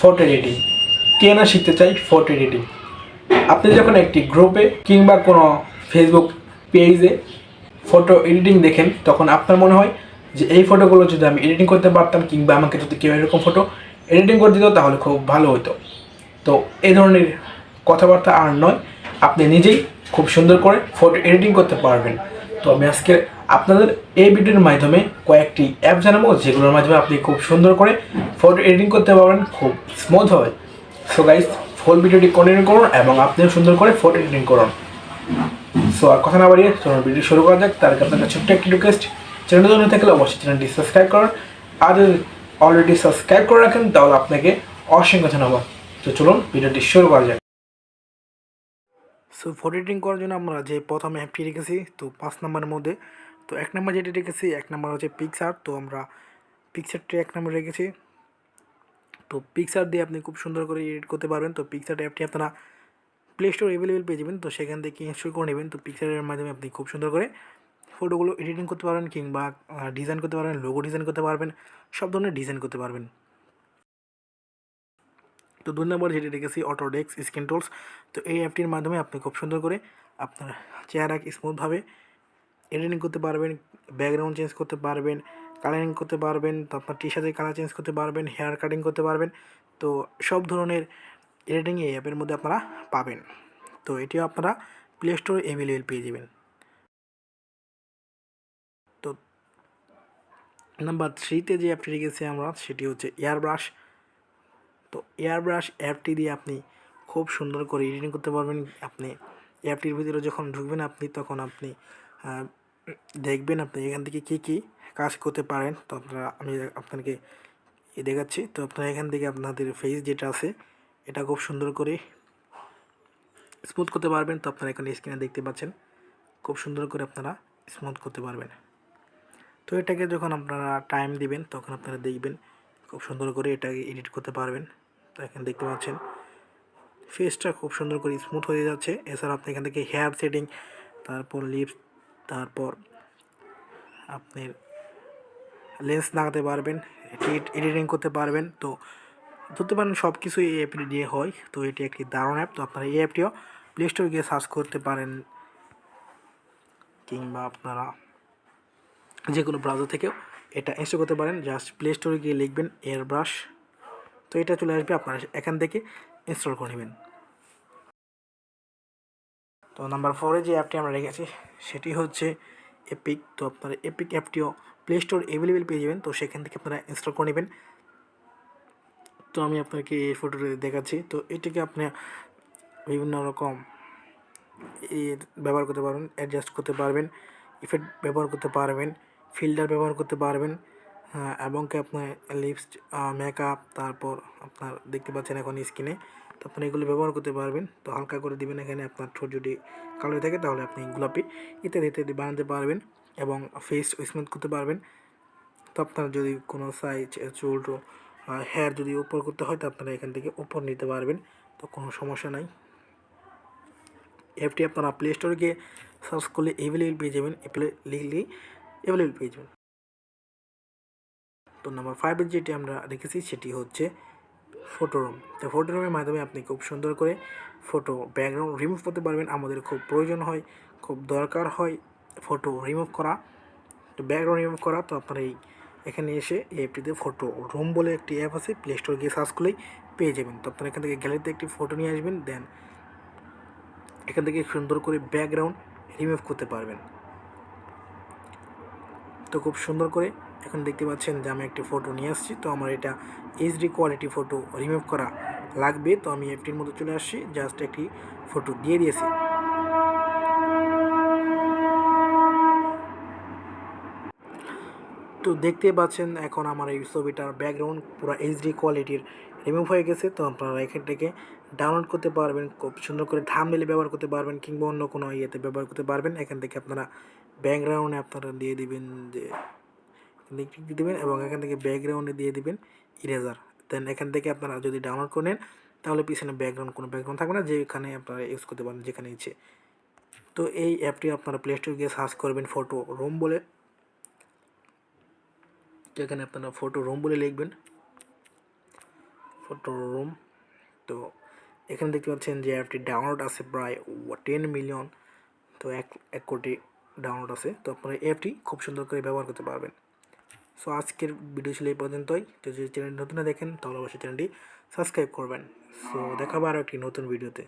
Photo editing. কে না শিখতে চাই ফটো এডিটিং। আপনি যখন একটি গ্রুপে কিংবা কোনো ফেসবুক পেজে ফটো এডিটিং দেখেন, তখন আপনার মনে হয় যে এই ফটোগুলো যদি আমি এডিটিং করতে পারতাম কিংবা আমাকে যদি কেউ এরকম ফটো এডিটিং করে দিত তাহলে খুব ভালো হতো। তো এই ধরনের কথাবার্তা আর নয়, আপনি নিজেই খুব সুন্দর করে ফটো এডিটিং করতে পারবেন। তো আমি আজকে আপনাদের এই ভিডিওর মাধ্যমে কয়েকটি অ্যাপ জানাবো যেগুলোর মাধ্যমে আপনি খুব সুন্দর করে ফটো এডিটিং করতে পারবেন খুব স্মুথভাবে। সো গাইস, ফুল ভিডিওটি কন্টিনিউ করুন এবং আপনিও সুন্দর করে ফটো এডিটিং করুন। সো আর কথা না বাড়িয়ে চলুন ভিডিও শুরু করা যাক। তার আগে আপনার ছোট্ট একটি রিকোয়েস্ট, চ্যানেলটি নতুন থাকলে অবশ্যই চ্যানেলটি সাবস্ক্রাইব করুন। আর যদি অলরেডি সাবস্ক্রাইব করে রাখেন তাহলে আপনাকে অসংখ্য ধন্যবাদ। তো চলুন ভিডিওটি শুরু করা যাক। সো ফটো এডিটিং করার জন্য আমরা যে প্রথমে অ্যাপটি রেখেছি, তো 5 নম্বরের মধ্যে, তো 1 নম্বর যেটি রেখেছি, 1 নম্বর হচ্ছে পিক্সার। তো আমরা পিক্সারটি 1 নম্বর রেখেছি। তো পিক্সার দিয়ে আপনি খুব সুন্দর করে এডিট করতে পারবেন। তো পিক্সার অ্যাপটি আপনারা প্লে স্টোর অ্যাভেলেবেল পেয়ে যাবেন, তো সেখান থেকে ইনস্টল করে নেবেন। তো পিক্সারের মাধ্যমে আপনি খুব সুন্দর করে ফটোগুলো এডিটিং করতে পারবেন কিংবা ডিজাইন করতে পারবেন, লোগো ডিজাইন করতে পারবেন, সব ধরনের ডিজাইন করতে পারবেন। তো 2 নম্বর যেটি রেখেছি অটোডেস্ক স্ক্রিন টুলস। তো এই অ্যাপটির মাধ্যমে আপনি খুব সুন্দর করে আপনার চেহারাকে স্মুথভাবে এডিটিং করতে পারবেন, ব্যাকগ্রাউন্ড চেঞ্জ করতে পারবেন, কালারিং করতে পারবেন, তো আপনার টি শার্টের কালার চেঞ্জ করতে পারবেন, হেয়ার কাটিং করতে পারবেন। তো সব ধরনের এডিটিং এই অ্যাপের মধ্যে আপনারা পাবেন। তো এটিও আপনারা প্লে স্টোরে অ্যাভেলেবেল পেয়ে যাবেন। তো নাম্বার 3-তে যে অ্যাপটি রেখেছি আমরা, সেটি হচ্ছে এয়ারব্রাশ। তো এয়ারব্রাশ অ্যাপটি দিয়ে আপনি খুব সুন্দর করে এডিটিং করতে পারবেন। আপনি অ্যাপটির ভিতরে যখন ঢুকবেন তখন আপনি দেখবেন আপনি এখান থেকে কী কী কাজ করতে পারেন। তো আমি আপনাকে দেখাচ্ছি। তো আপনারা এখান থেকে আপনাদের ফেস যেটা আছে এটা খুব সুন্দর করে স্মুথ করতে পারবেন। তো আপনারা এখানে স্ক্রিনে দেখতে পাচ্ছেন, খুব সুন্দর করে আপনারা স্মুথ করতে পারবেন। তো এটাকে যখন আপনারা টাইম দিবেন তখন আপনারা দেখবেন খুব সুন্দর করে এটাকে এডিট করতে পারবেন। তো এখানে দেখতে পাচ্ছেন ফেসটা খুব সুন্দর করে স্মুথ হয়ে যাচ্ছে। এছাড়া আপনি এখান থেকে হেয়ার সেটিং, তারপর লিপস, তারপর আপনার লেন্স লাগাতে পারবেন, এডিটিং করতে পারবেন। তো ধরতে পারেন সব কিছুই এই অ্যাপটি দিয়ে হয়। তো এটি একটি দারুণ অ্যাপ। তো আপনারা এই অ্যাপটিও প্লে স্টোরে গিয়ে সার্চ করতে পারেন কিংবা আপনারা যে কোনো ব্রাউজার থেকেও এটা ইনস্টল করতে পারেন। জাস্ট প্লে স্টোরে গিয়ে লিখবেন এয়ারব্রাশ, তো এটা চলে আসবে, আপনারা এখান থেকে ইনস্টল করে নেবেন। তো নাম্বার 4-এ যে অ্যাপটি আমরা রেখেছি সেটি হচ্ছে এপিক। তো আপনারা এপিক অ্যাপটিও প্লে স্টোর অ্যাভেলেবেল পেয়ে যাবেন, তো সেখান থেকে আপনারা ইনস্টল করে নেবেন। তো আমি আপনাকে এই ফটোটি দেখাচ্ছি। তো এটিকে আপনি বিভিন্ন রকম ব্যবহার করতে পারবেন, অ্যাডজাস্ট করতে পারবেন, ইফেক্ট ব্যবহার করতে পারবেন, ফিল্টার ব্যবহার করতে পারবেন, এবং কি আপনার লিপস, মেকআপ, তারপর আপনার দেখতে পাচ্ছেন এখন স্কিনে, তো আপনি এগুলো ব্যবহার করতে পারবেন। তো হালকা করে দিবেন এখানে, আপনার ঠোঁট যদি কালো থাকে তাহলে আপনি গোলাপি ইত্যাদি ইত্যাদি বানাতে পারবেন এবং ফেস স্মুথ করতে পারবেন। তো আপনার যদি কোনো সাইজ চুল হেয়ার যদি উপর করতে হয় তো আপনারা এখান থেকে উপর নিতে পারবেন, তো কোনো সমস্যা নাই। অ্যাপটি আপনারা প্লে স্টোরে গিয়ে সার্চ করলে অ্যাভেলেবেল পেয়ে যাবেন, লিখলেই অ্যাভেলেবেল পেয়ে যাবেন। তো নাম্বার 5-এর যেটি আমরা রেখেছি সেটি হচ্ছে ফটোরুম। তো ফটোরুমের মাধ্যমে আপনি খুব সুন্দর করে ফটো ব্যাকগ্রাউন্ড রিমুভ করতে পারবেন। আমাদের খুব প্রয়োজন হয়, খুব দরকার হয় ফটো রিমুভ করা, তো ব্যাকগ্রাউন্ড রিমুভ করা। তো আপনারা এখানে এসে এই অ্যাপটিতে ফটো রুম বলে একটি অ্যাপ আছে, প্লে স্টোরে গিয়ে সার্চ করলেই পেয়ে যাবেন। তো আপনারা এখান থেকে গ্যালারিতে একটি ফটো নিয়ে আসবেন, দেন এখান থেকে সুন্দর করে ব্যাকগ্রাউন্ড রিমুভ করতে পারবেন। তো খুব সুন্দর করে এখন দেখতে পাচ্ছেন যে আমি একটি ফটো নিয়ে আসছি। তো আমার এটা এইচডি কোয়ালিটি ফটো রিমুভ করা লাগবে। তো আমি অ্যাপটির মধ্যে চলে আসছি, জাস্ট একটি ফটো দিয়ে দিয়েছি। তো দেখতে পাচ্ছেন এখন আমার এই ছবিটার ব্যাকগ্রাউন্ড পুরো এইচডি কোয়ালিটির রিমুভ হয়ে গেছে। তো আপনারা এখান থেকে ডাউনলোড করতে পারবেন, খুব সুন্দর করে থাম্বনেইলে ব্যবহার করতে পারবেন কিংবা অন্য কোনো ইয়েতে ব্যবহার করতে পারবেন। এখান থেকে আপনারা ব্যাকগ্রাউন্ডে আপনারা দিয়ে দিবেন যে ক্লিক দেবেন এবং এখান থেকে ব্যাকগ্রাউন্ডে দিয়ে দিবেন ইরেজার। দেন এখান থেকে আপনারা যদি ডাউনলোড করে নেন তাহলে পিছনে কোনো ব্যাকগ্রাউন্ড থাকবে না, যেখানে আপনারা ইউজ করতে পারেন যেখানে ইচ্ছে। তো এই অ্যাপটি আপনারা প্লে স্টোরে গিয়ে সার্চ করবেন ফটো রুম বলে। তো এখানে আপনারা ফটো রুম বলে লিখবেন, ফটো রুম। তো এখানে দেখতে পাচ্ছেন যে অ্যাপটি ডাউনলোড আছে প্রায় 10 মিলিয়ন, তো এক কোটি ডাউনলোড আছে। তো আপনারা এই অ্যাপটি খুব সুন্দর করে ব্যবহার করতে পারবেন। সো আজকের ভিডিও ছিল এই পর্যন্তই। তো যদি চ্যানেল নতুন দেখেন তাহলে অবশ্যই চ্যানেলটি সাবস্ক্রাইব করবেন। সো দেখাবো আরও একটি নতুন ভিডিওতে।